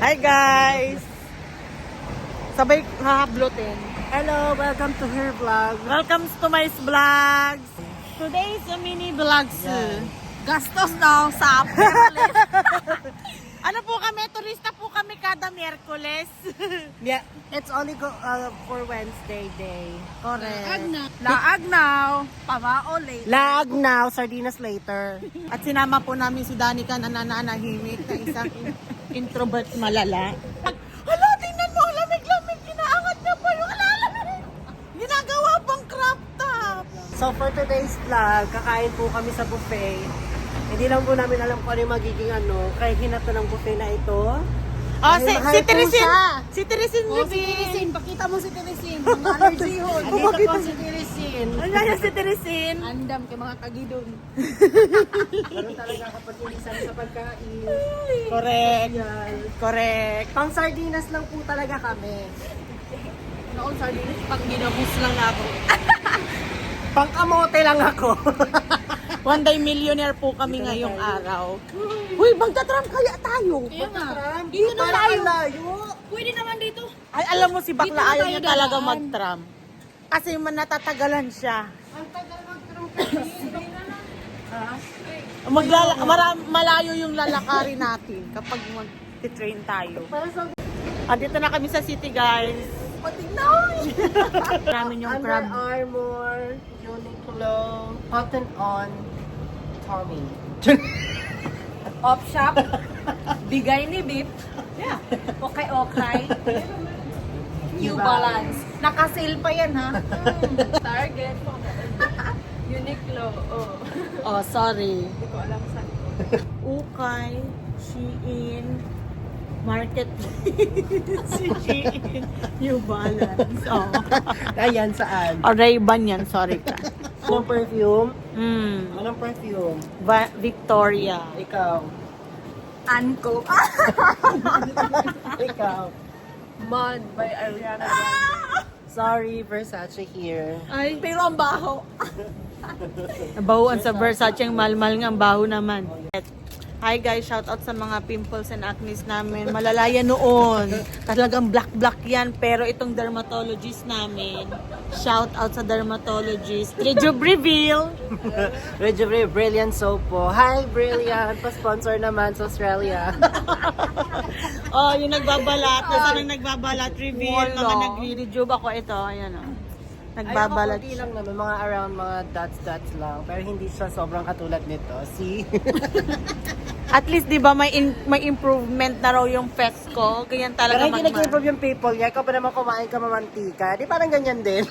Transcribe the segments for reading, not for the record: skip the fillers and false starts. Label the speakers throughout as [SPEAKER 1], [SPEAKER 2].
[SPEAKER 1] Hi guys! Sabay hahablotin.
[SPEAKER 2] Hello, welcome to her vlog.
[SPEAKER 1] Welcome to my vlogs. Today is a mini vlogs.
[SPEAKER 2] Gastos daw sa Merkulis.
[SPEAKER 1] Ano po kami? Turista po kami kada Miyerkules.
[SPEAKER 2] Yeah, it's only for Wednesday day.
[SPEAKER 1] Correct.
[SPEAKER 2] Laag now, pamao later.
[SPEAKER 1] Laag now, sardinas later. At sinama po namin si Danica na nananahimik na isang introvert malala. Hala, tingnan mo, lamig-lamig. Kinaangat niya pa yung alalamig. Ginagawa pang crop top.
[SPEAKER 2] So for today's vlog, kakain po kami sa buffet. Hindi lang po namin alam kung ano yung magiging kaya hinato ng buffet na ito.
[SPEAKER 1] Oh,
[SPEAKER 2] Dahil mahal
[SPEAKER 1] si
[SPEAKER 2] po
[SPEAKER 1] Teresin.
[SPEAKER 2] siya.
[SPEAKER 1] Si Teresin Levin.
[SPEAKER 2] Pakita mo si Teresin. Ang allergy hon. Dito po si Teresin.
[SPEAKER 1] Ano yan si Teresin?
[SPEAKER 2] Andam kay mga kagidon. Meron talaga kapag inisan sa pagkain.
[SPEAKER 1] Correct.
[SPEAKER 2] Yan.
[SPEAKER 1] Correct.
[SPEAKER 2] Pang sardinas lang po talaga kami.
[SPEAKER 1] Noon sardinas, pag ginabus lang ako.
[SPEAKER 2] Pang kamote lang ako.
[SPEAKER 1] One day millionaire po kami ngayong araw. Uy, magta-tram kaya tayo.
[SPEAKER 2] Dito na tayo.
[SPEAKER 3] Pwede naman dito.
[SPEAKER 1] Ay, alam mo si Bakla
[SPEAKER 3] Dito na
[SPEAKER 1] ayaw
[SPEAKER 3] tayo
[SPEAKER 1] niya talaga
[SPEAKER 3] dadaan.
[SPEAKER 1] mag-tram. Kasi natatagalan siya.
[SPEAKER 2] Ang tagal mag-tram
[SPEAKER 1] Malayo yung lalakarin natin kapag mag-train tayo. Dito na kami sa city, guys. Namin yung
[SPEAKER 2] Under
[SPEAKER 1] crab.
[SPEAKER 2] Armour, Uniqlo, Cotton On, Tommy.
[SPEAKER 3] Op shop. Bigay ni Bip. Yeah. Okay. New
[SPEAKER 2] Diba?
[SPEAKER 3] Balance. Naka-sale pa yan ha. Target. Uniqlo. Oh.
[SPEAKER 1] Oh, sorry.
[SPEAKER 3] Hindi ko alam saan.
[SPEAKER 1] Ukay, Shein, Market. Si Shein, New Balance. Oh.
[SPEAKER 2] Ayan, saan?
[SPEAKER 1] Oh, Ray-Ban yan, sorry ka.
[SPEAKER 2] Anong perfume?
[SPEAKER 1] Mm.
[SPEAKER 2] Anong perfume?
[SPEAKER 1] Victoria.
[SPEAKER 2] Ikaw.
[SPEAKER 3] Anko.
[SPEAKER 2] Ikaw.
[SPEAKER 3] Mud by Ariana Grande.
[SPEAKER 2] Sorry, Versace here.
[SPEAKER 1] Ay,
[SPEAKER 3] Pero ang baho.
[SPEAKER 1] nabahuan sa Versace ang mahal-mahal nga, ang baho naman. Hi guys, shout out sa mga pimples and acne namin. Malalaya noon. Talagang black yan. Pero itong dermatologist namin, shout out sa dermatologist. Rejuve Reveal.
[SPEAKER 2] Rejuve Brilliant Soap po. Hi, Brilliant. Pa-sponsor naman sa Australia.
[SPEAKER 1] Oh, yung nagbabalat. Nasaan ang nagbabalat? Reveal. Mga
[SPEAKER 3] Wala.
[SPEAKER 1] nagre-rejuve ako. Ito, ayan o. Nagbabalat
[SPEAKER 2] Ay,
[SPEAKER 1] siya.
[SPEAKER 2] lang naman. Mga around mga dots lang. Pero hindi siya sobrang katulad nito. See?
[SPEAKER 1] At least, di ba, may improvement na raw yung face ko. Ganyan
[SPEAKER 2] Pero
[SPEAKER 1] talaga
[SPEAKER 2] hindi nag-improve yung people niya. Ikaw pa naman kumain ka mamantika. Di parang ganyan din.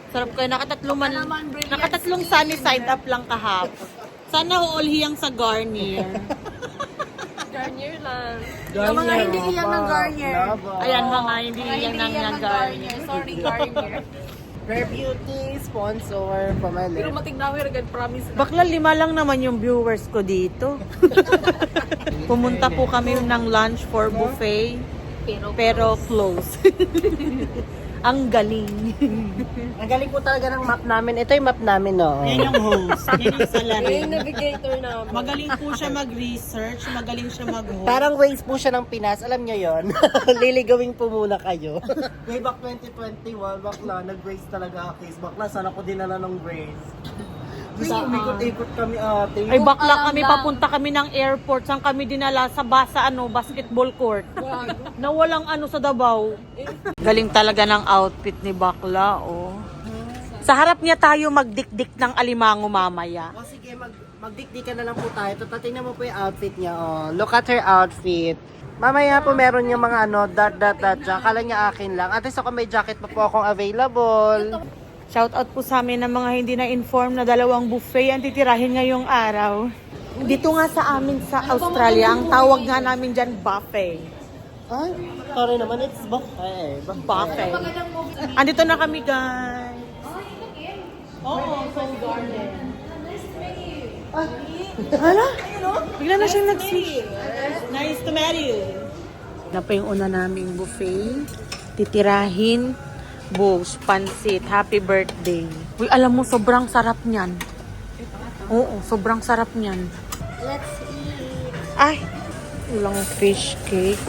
[SPEAKER 1] Sarap kayo. Nakatatlong sunny side up lang kahapon. Sana all hiyang sa Garnier.
[SPEAKER 3] Garnier lang.
[SPEAKER 2] Garnier,
[SPEAKER 3] mga hindi iyan ng Garnier.
[SPEAKER 2] Lava.
[SPEAKER 1] Ayan mga hindi yan ng Garnier.
[SPEAKER 3] Sorry, Garnier.
[SPEAKER 2] Rare Beauty, sponsor,
[SPEAKER 3] Pero
[SPEAKER 2] pamalit.
[SPEAKER 3] matignawi agad, promise.
[SPEAKER 1] Bakla 5 lang naman yung viewers ko dito. Pumunta po kami ng lunch for buffet. Pero close. Ang galing.
[SPEAKER 2] Ang galing po talaga ng map namin. Ito yung map namin, no?
[SPEAKER 1] Yan yung host. Yan yung salarin.
[SPEAKER 3] Yung navigator namin.
[SPEAKER 1] Magaling po siya mag-research. Magaling siya mag-host.
[SPEAKER 2] Parang Waze po siya ng Pinas. Alam nyo yon. Liligawin po muna kayo. Way back 2021, bakla, nag-Waze talaga ako. Bakla, sana ko dinala ng Waze. Kasi umikot-ikot kami ate.
[SPEAKER 1] Ay bakla kami, papunta kami ng airport. Saan kami dinala? Sa basketball court. Na walang sa Davao. Galing talaga ng outfit ni bakla, oh. Sa harap niya tayo magdikdik ng alimango mamaya.
[SPEAKER 2] O sige, magdikdikan na lang po tayo. Tingnan mo po yung outfit niya. Oh. Look at her outfit. Mamaya po meron yung mga dot. Kala niya akin lang. At least ako may jacket pa po akong available.
[SPEAKER 1] Shout out po sa amin ng mga hindi na-inform na 2 buffet ang titirahin ngayong araw. Dito nga sa amin sa Australia, ang tawag nga namin dyan buffet.
[SPEAKER 2] Ay, sorry naman, it's buffet.
[SPEAKER 1] Buffet. Andito na kami, guys. Oo, Soul Garden. Hala? Bigla na siyang nag-switch. Nice to meet you. Na pa yung una naming buffet. Titirahin. Bush, pansit, happy birthday. Uy, alam mo, sobrang sarap niyan. Oo, sobrang sarap niyan.
[SPEAKER 3] Let's eat.
[SPEAKER 1] Ay, walang fish cake.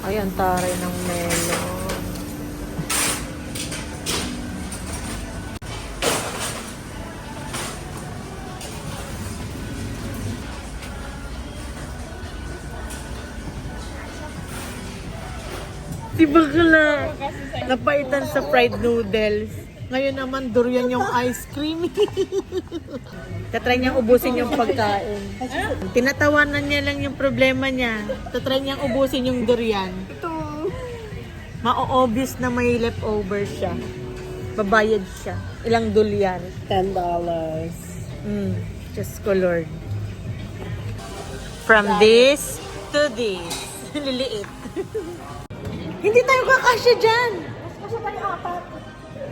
[SPEAKER 1] Ay, ang taray ng melon. Si Bakla, napaitan sa fried noodles. Ngayon naman, durian yung ice cream. Tatry niyang ubusin yung pagkain. Tinatawanan niya lang yung problema niya. Tatry niyang ubusin yung durian. Ma-obvious na may leftover siya. Babayad siya. Ilang durian.
[SPEAKER 2] $10.
[SPEAKER 1] Just ko Lord. From this to this. Liliit. Hindi tayo kakasya dyan.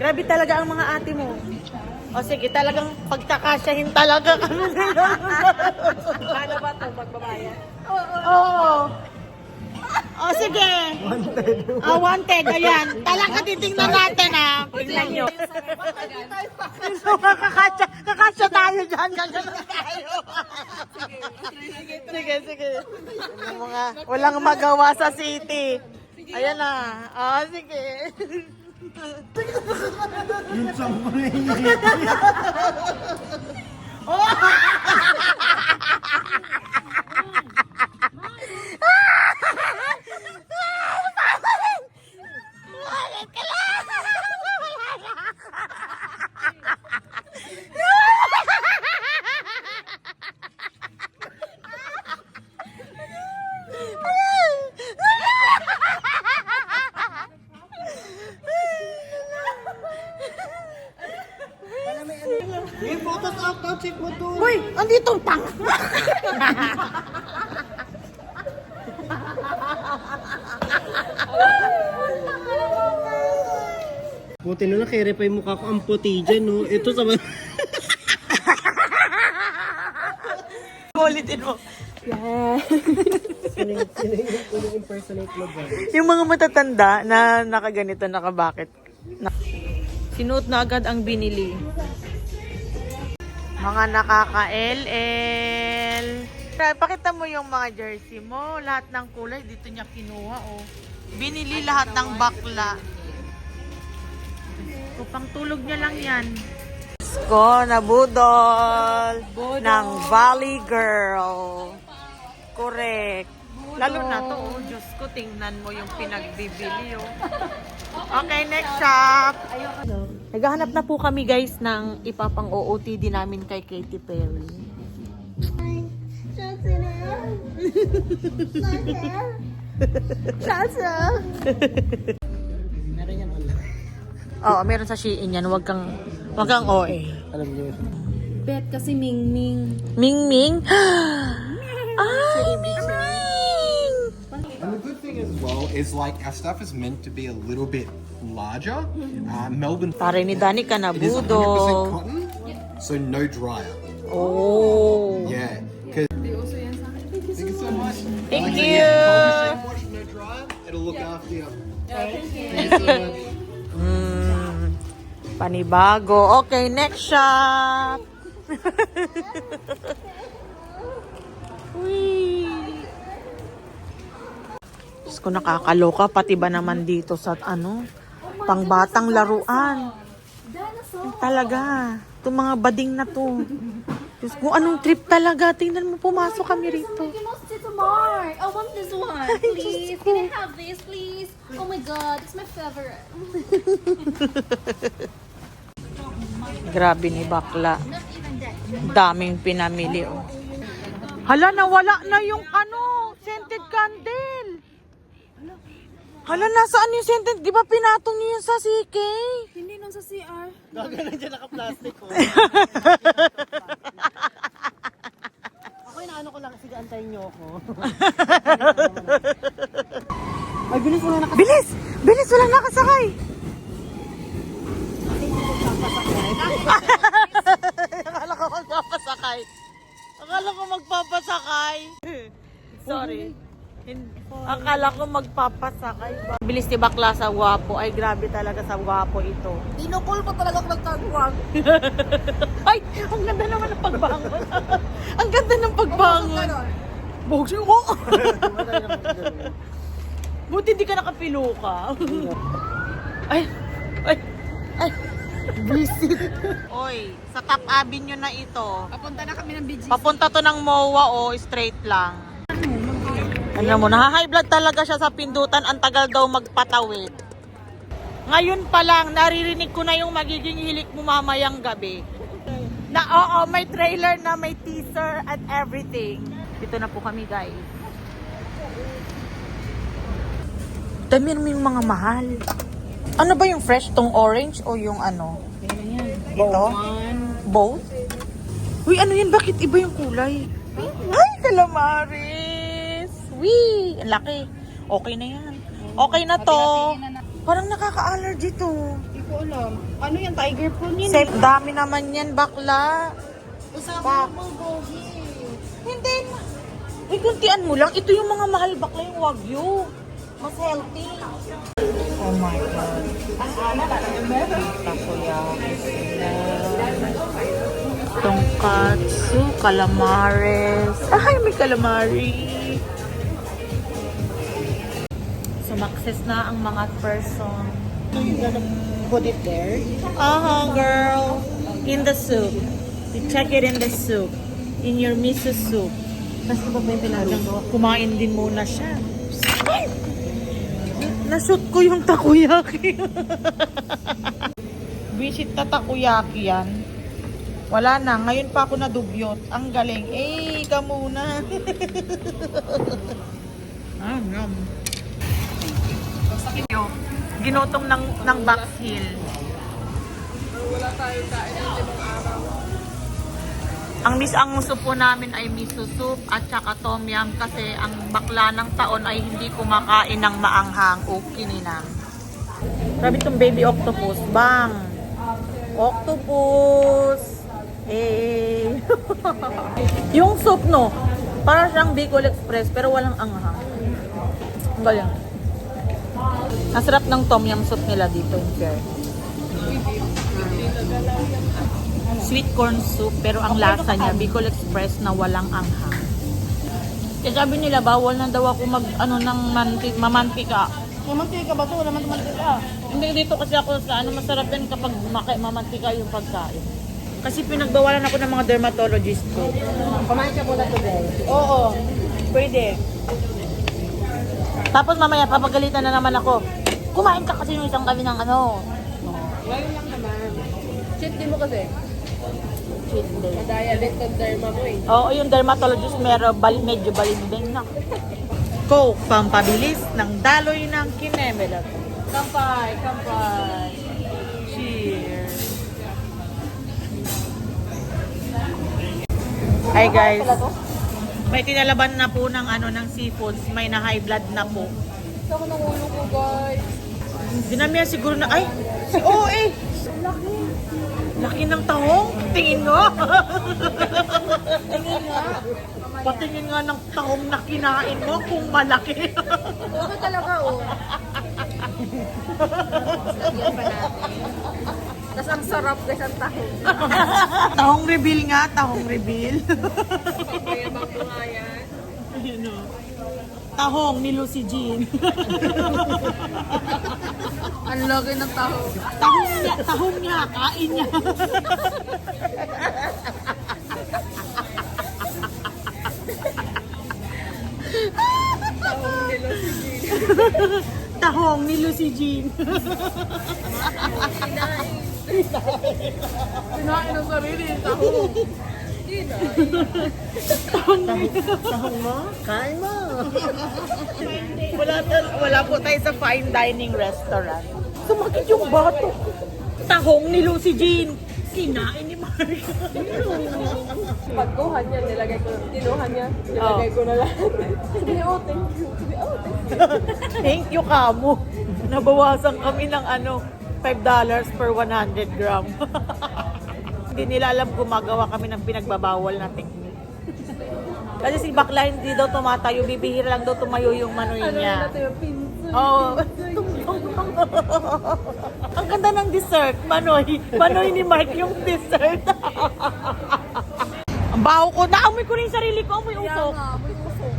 [SPEAKER 1] Grabe talaga ang mga ate mo. O sige, talagang pagkakasyahin talaga kami nila.
[SPEAKER 3] Paano ba ito magbabayan?
[SPEAKER 1] Oo. O sige. Wanted. Ayan. Talaga titingnan natin ha. Tingnan nyo. So, kakasya tayo dyan. Gaganon tayo. Sige. Yung mga walang magawa sa city. Ayan na. O sige.
[SPEAKER 2] Yung sampay. May photos out, check mo to.
[SPEAKER 1] Uy, andito ang tanga.
[SPEAKER 2] Buti na nakere pa yung mukha ko ang puti dyan, no? Ito sa mga...
[SPEAKER 1] Ulitin mo.
[SPEAKER 2] Sino impersonate mo dyan?
[SPEAKER 1] Yung mga matatanda na nakaganito, nakabakit. Sinuot na agad ang binili. Mga nakaka-LL. Pakita mo yung mga jersey mo. Lahat ng kulay, dito niya kinuha, oh. Binili lahat ng bakla. So, pang tulog niya lang yan. Ko na budol ng Valley Girl. Correct. Lalo na to, oh. Diyos ko, tingnan mo yung pinagbibili, oh. Okay, next shop. Naghahanap na po kami, guys, ng ipapang OOTD namin kay Katy Perry.
[SPEAKER 2] Meron yan online.
[SPEAKER 1] Oo, meron sa Shein yan. Wag kang OA.
[SPEAKER 2] Alam niyo.
[SPEAKER 3] Bet kasi Ming-Ming.
[SPEAKER 1] Ming-Ming? Ay, Ming-Ming!
[SPEAKER 4] And the good thing as well is like our stuff is meant to be a little bit larger. Melbourne
[SPEAKER 1] Pare ni Dani ka na
[SPEAKER 4] it is 100%
[SPEAKER 1] budol.
[SPEAKER 4] cotton, so no dryer.
[SPEAKER 1] Oh.
[SPEAKER 4] Yeah. Thank you so much.
[SPEAKER 1] Thank
[SPEAKER 4] So,
[SPEAKER 1] you.
[SPEAKER 4] yeah, wash, no dryer. It'll look after you. Thank you so much.
[SPEAKER 1] Panibago. Okay, next shop. Uy. Diyos ko, nakakaloka. Pati ba naman dito sa pangbatang laruan. Talaga. Itong mga bading na to. Diyos ko, anong trip talaga. Tingnan mo, pumasok kami rito.
[SPEAKER 5] You must sit Mark. I want this one, please. Can I have this, please? Oh my god, it's my favorite.
[SPEAKER 1] Grabe ni bakla.
[SPEAKER 5] Not even that.
[SPEAKER 1] Daming pinamili, oh. Hala, nawala na yung scented candle. Hala, nasaan yung scented? Di ba pinatong niyo yun sa CK?
[SPEAKER 3] Hindi nung sa CR.
[SPEAKER 2] Gagawin dyan naka-plastic ko. Ako inaano ko lang, sige antayin niyo ako. Ay, bilis mo na nakasakay.
[SPEAKER 1] Bilis! Bilis! Walang nakasakay! Akala ko magpapasakay. Akala ko magpapasakay. Sorry. Akala ko magpapasakay. Bilis ni bakla sa gwapo. Ay, grabe talaga sa gwapo ito.
[SPEAKER 3] Dinukul pa talaga ako nagkagwang.
[SPEAKER 1] Ay! Ang ganda naman ng pagbangon. Ang ganda ng pagbangon. Buhok siya mo. Buti hindi ka nakapiluka. Ay! Ay! Ay! Visit. Oy, sa Top Avenue na ito.
[SPEAKER 3] Papunta na kami ng BGC.
[SPEAKER 1] Papunta to ng MOA o straight lang. Alam mo, naha-high blood talaga siya sa pindutan. Ang tagal daw magpatawid. Ngayon pa lang, naririnig ko na yung magiging hilik mo mamayang gabi. Na oo, may trailer na, may teaser at everything. Dito na po kami, guys. Dami naman yung mga mahal. Ano ba yung fresh tong orange o yung ano? Ito? Both? Uy, ano yan? Bakit iba yung kulay? Ay, calamaris! Wee! Ang laki. Okay na yan. Okay na to. Parang nakaka-allergy to.
[SPEAKER 3] Hindi ko alam. Ano yan? Tiger prawn yun?
[SPEAKER 1] Safe, dami naman yan, bakla.
[SPEAKER 3] Usama mo, Bogi.
[SPEAKER 1] Hindi na. Uy, kuntian mo lang. Ito yung mga mahal bakla yung Wagyu. Mas healthy. Oh my God. Takoyaki sila. Tonkatsu, calamares. Ay, may calamari. Sumakses na ang mga person.
[SPEAKER 2] Put it there.
[SPEAKER 1] Girl. In the soup. You check it in the soup. In your miso soup.
[SPEAKER 2] Kasi ba yung pinaluto?
[SPEAKER 1] Kumain din muna siya. Ay! Nashoot ko yung takoyaki. Visit na takoyaki yan. Wala na. Ngayon pa ako nadubyot. Ang galing. Eh, ka muna. Yum. Ginotong ng Box Hill. Ang soup po namin ay miso soup at saka tom yum kasi ang bakla ng taon ay hindi kumakain ng maanghang o kininang. Grabe itong baby octopus. Bang! Octopus! Eh! Yung soup, no? Para siyang Bicol Express pero walang anghang. Ang galing. Ang sarap ng tom yum soup nila dito in Pierre. Sweet corn soup, pero ang lasa niya, Bicol Express na walang anghang. Kaya sabi nila, bawal na daw ako mamantika.
[SPEAKER 3] Mamantika ba ito? Wala man mamantika.
[SPEAKER 1] Hindi dito kasi ako sa masarap yan kapag mamantika yung pagkain. Kasi pinagbawalan ako ng mga dermatologist ko.
[SPEAKER 2] Kumain ka muna today.
[SPEAKER 1] Oo, pwede. Tapos mamaya, papagalitan na naman ako. Kumain ka kasi yung isang gabi ng ano.
[SPEAKER 3] Ngayon lang naman. Cheat din mo kasi.
[SPEAKER 1] Cheat day.
[SPEAKER 3] Dialect ng derma mo eh.
[SPEAKER 1] Oo, yung dermatologist medyo balimbing na. Coke, pampabilis ng daloy ng kinemelag. Kampay, kampay. Cheers. Hi guys. May tinalaban na po ng ng seafoods. May na high blood na po.
[SPEAKER 3] Gusto ko ng ulo ko, guys.
[SPEAKER 1] Dinamihan siguro na, ay, si OA. Laki ng tahong. Tingin mo.
[SPEAKER 3] Tingin nga.
[SPEAKER 1] Patingin nga ng tahong na kinain mo kung malaki.
[SPEAKER 3] Ito talaga, oh. Lagyan pa natin. Tapos ang sarap guys ang tahong.
[SPEAKER 1] Tahong reveal nga, tahong reveal.
[SPEAKER 3] Mayabang ko nga yan.
[SPEAKER 1] Ayun o. Tahong ni Lucy Jean.
[SPEAKER 3] Ang lagi ng tahong.
[SPEAKER 1] Tahong niya, kain niya. Tahong ni Lucy Jean.
[SPEAKER 3] Kinain ng sarili, tahong.
[SPEAKER 2] Sahong mo? Kain mo.
[SPEAKER 1] Wala po tayo sa fine dining restaurant. Sumakit yung bato. Tahong ni Lucy Jean. Kinain ni Mark.
[SPEAKER 3] Pagkuha niya, tinuhan niya, nilagay ko na lahat. Sabi niya, oh, thank you. Sabi, oh, thank you.
[SPEAKER 1] Thank you, Kamo. Nabawasan kami ng $5 per 100 gram. Hindi nila alam gumagawa kami ng pinagbabawal na technique. Kasi si Bakla hindi daw tumatayo, bibihira lang daw tumayo yung manoy niya.
[SPEAKER 3] Ito yung pinsan.
[SPEAKER 1] Oh. Ang ganda ng dessert, Manoy. Manoy ni Mark yung dessert. Ang baho ko. Naamoy ko rin yung sarili ko. Amoy
[SPEAKER 3] Kaya
[SPEAKER 1] usok.
[SPEAKER 3] nga, may usok.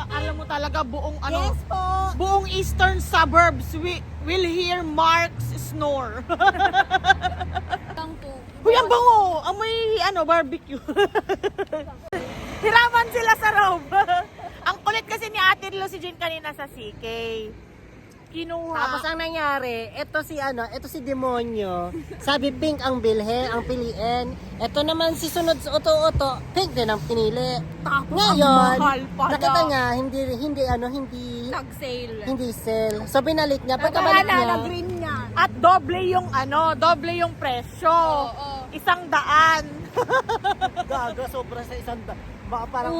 [SPEAKER 1] Alam mo talaga buong ano,
[SPEAKER 2] Yes po!
[SPEAKER 1] buong eastern suburbs will hear Mark's snore.
[SPEAKER 5] Lang to.
[SPEAKER 1] Uy, ang bango! Amoy ano, barbecue. Hiraman sila sa robe. Ang kulit kasi ni Ate Lucy Jean kanina sa CK. Kinuha.
[SPEAKER 2] Tapos ang nangyari, ito si Demonyo. Sabi pink ang bilhin, ang piliin. Ito naman si sunod sa Oto-Oto, pink din ang pinili.
[SPEAKER 1] Tapos
[SPEAKER 2] Ngayon,
[SPEAKER 1] ang mahal pala.
[SPEAKER 2] nakita niya,
[SPEAKER 5] Nag-sale.
[SPEAKER 2] hindi sale. So binalik niya, pagkabalik niya,
[SPEAKER 3] green niya.
[SPEAKER 1] At doble yung presyo.
[SPEAKER 5] Oo.
[SPEAKER 1] 100.
[SPEAKER 2] gaga, sobra sa isang, baka parang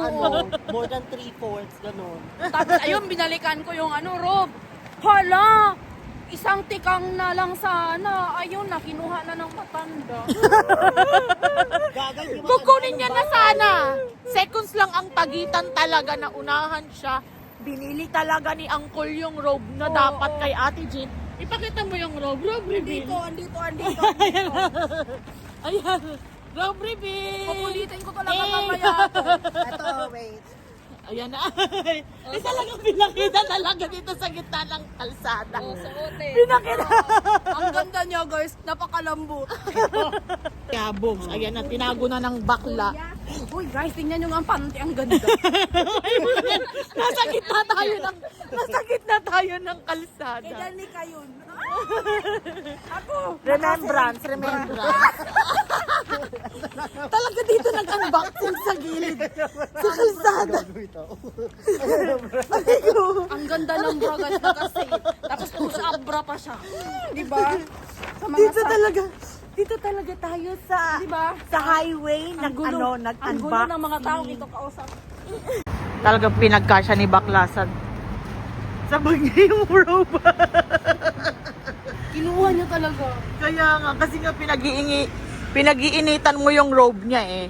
[SPEAKER 2] more than 3/4, ganun.
[SPEAKER 3] Tapos ayun, binalikan ko yung robe. Hala! Isang tikang na lang sana. Ayun, nakinuha na ng matanda.
[SPEAKER 2] Gaga, hindi
[SPEAKER 1] Kukunin niya na sana. Seconds lang ang pagitan talaga na unahan siya. Binili talaga ni Uncle yung robe na dapat kay Ate Jean. Ipakita mo yung robe reveal.
[SPEAKER 3] Andito.
[SPEAKER 1] Ayan, robe reveal.
[SPEAKER 3] Pupulitin ko talaga mamaya.
[SPEAKER 2] Ito, wait.
[SPEAKER 1] Ayan na. Ay, talagang pinakita talaga dito sa gitna ng kalsada.
[SPEAKER 3] Suotin.
[SPEAKER 1] Pinakita.
[SPEAKER 3] Ang ganda niya, guys. Napakalambot.
[SPEAKER 1] Yabog. Ayan na, tinago na ng bakla.
[SPEAKER 3] Uy, guys, tingnan nyo nga ang panty. Ang ganda.
[SPEAKER 1] Nasa gitna tayo ng kalsada.
[SPEAKER 3] Dali kayo.
[SPEAKER 1] Remembrance. Talaga dito nag-unboxing sa gilid. Sa kalsada.
[SPEAKER 3] Ang ganda ng bra, guys. Naka-sale. Tapos push up bra pa siya. Diba? Sa mga
[SPEAKER 1] Dito talaga tayo sa
[SPEAKER 3] Diba?
[SPEAKER 1] sa highway
[SPEAKER 3] Ang gulo. Ang gulo
[SPEAKER 1] nag-unbox.
[SPEAKER 3] ng mga taong ito kausap.
[SPEAKER 1] Talagang pinagkasya ni Baklasan. Sabag niya yung robe.
[SPEAKER 3] Kinuha niya talaga.
[SPEAKER 1] Kaya nga, kasi nga pinag-iinitan mo yung robe niya eh.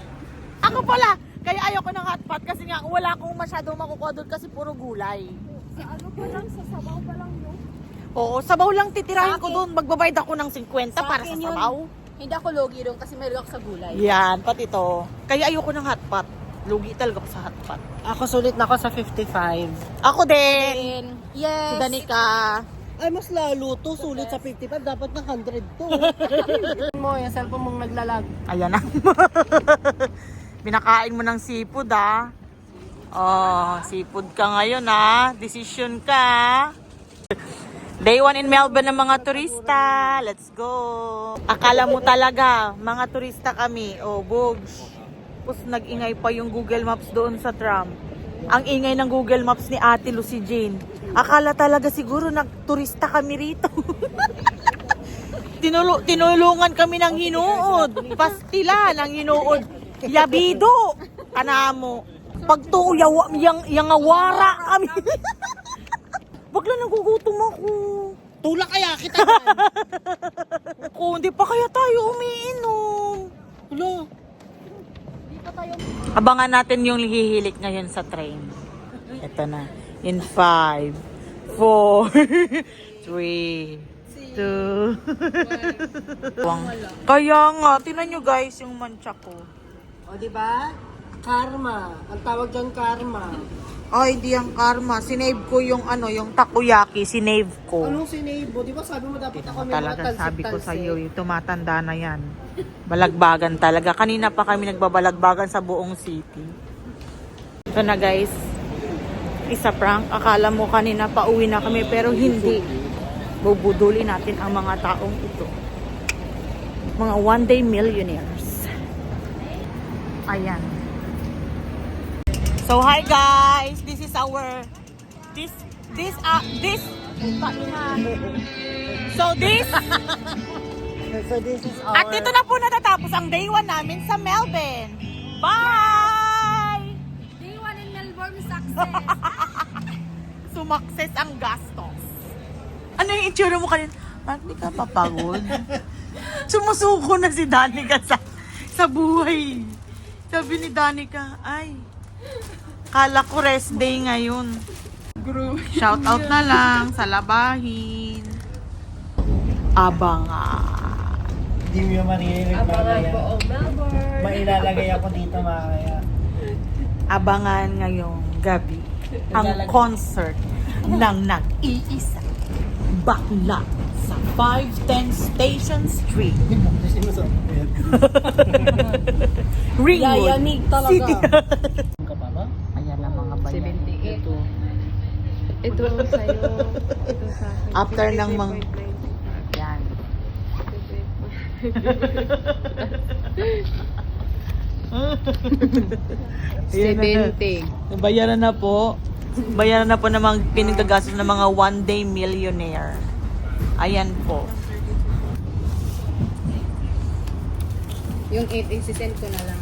[SPEAKER 1] Ako pala, kaya ayoko ng hotpot kasi nga wala akong masyadong makukuha doon kasi puro gulay.
[SPEAKER 3] Sa ano pa lang, sa sabaw pa lang yun.
[SPEAKER 1] Oo, sabaw lang titirahin
[SPEAKER 3] Sa
[SPEAKER 1] ko
[SPEAKER 3] akin-
[SPEAKER 1] doon. Magbabayad ako ng 50 para sa
[SPEAKER 3] akin yun.
[SPEAKER 1] sabaw.
[SPEAKER 3] Hindi ako logi doon kasi may lock sa gulay.
[SPEAKER 1] Yan, pati to. Kaya ayoko ng hotpot. Lugi talaga ako sa hotpot.
[SPEAKER 2] Ako sulit na ako sa 55.
[SPEAKER 1] Ako din.
[SPEAKER 3] Yes.
[SPEAKER 1] Si Danica.
[SPEAKER 2] Ay, mas lalo to. Sulit sa 55. Dapat na 100 to. mo, yung cellphone mong naglalag.
[SPEAKER 1] Ayan na. Binakain mo ng seafood ah. Oh, seafood ka ngayon ah. Decision ka. Day 1 in Melbourne ng mga turista. Let's go. Akala mo talaga, mga turista kami. Oh, Bogs. Tapos nag-ingay pa yung Google Maps doon sa tram. Ang ingay ng Google Maps ni Ate Lucy Jean. Akala talaga siguro nagturista kami rito. Tinulungan kami ng hinuod. Pastila ng hinuod. Yabido. Kanamo. Pagtuo yang awara kami. Bagla nagugutom ako.
[SPEAKER 2] Tulak kaya kita dyan.
[SPEAKER 1] Kung hindi pa kaya tayo umiinom.
[SPEAKER 2] Hello.
[SPEAKER 1] Abangan natin yung hihilik ngayon sa train. Ito na. In 5, 4, 3, 2, 1. Kaya nga, tinan nyo guys yung mancha ko.
[SPEAKER 2] O, diba? Karma. Ang tawag dyan, karma.
[SPEAKER 1] Ay, di ang karma. Sinave ko yung yung takoyaki. Sinave ko.
[SPEAKER 2] Anong sinabo? Di ba sabi mo dapat ako may mga
[SPEAKER 1] Talaga sabi ko
[SPEAKER 2] talsik-talsik?
[SPEAKER 1] sa iyo, yung tumatanda na yan. Balagbagan talaga. Kanina pa kami nagbabalagbagan sa buong city. Ito na guys. Isa prank. Akala mo kanina pauwi na kami pero hindi. Bubuduli natin ang mga taong ito. Mga one day millionaires. Ayan. So hi guys. This is our So this
[SPEAKER 2] So this is our...
[SPEAKER 1] At dito na po natatapos ang day 1 namin sa Melbourne. Bye!
[SPEAKER 5] Day 1 in Melbourne, success.
[SPEAKER 1] Sumakses ang gastos. Ano yung itsura mo kanina? Hindi ka papagod. Sumusuko na si Danica sa buhay. Sabi ni Danica, ay, kala ko rest day ngayon. Shout out na lang sa labahin. Abangan.
[SPEAKER 2] Di mo yung maririnig mamaya. Mailalagay ako dito mamaya.
[SPEAKER 1] Abangan ngayong gabi. ang concert ng nag-iisa bakla sa 510 Station Street. Ringwood
[SPEAKER 3] Yayanig talaga.
[SPEAKER 1] City.
[SPEAKER 2] Ka pa ba?
[SPEAKER 1] Ayan ang mga bayan.
[SPEAKER 3] 78. Ito sa'yo. Ito sa akin.
[SPEAKER 1] After ng mga... Yan. Ayan na.
[SPEAKER 3] 70.
[SPEAKER 1] Bayaran na po. Bayaran na po ng mga pinagagastos ng mga one-day millionaire. Ayan po.
[SPEAKER 3] Yung 8 send ko na lang.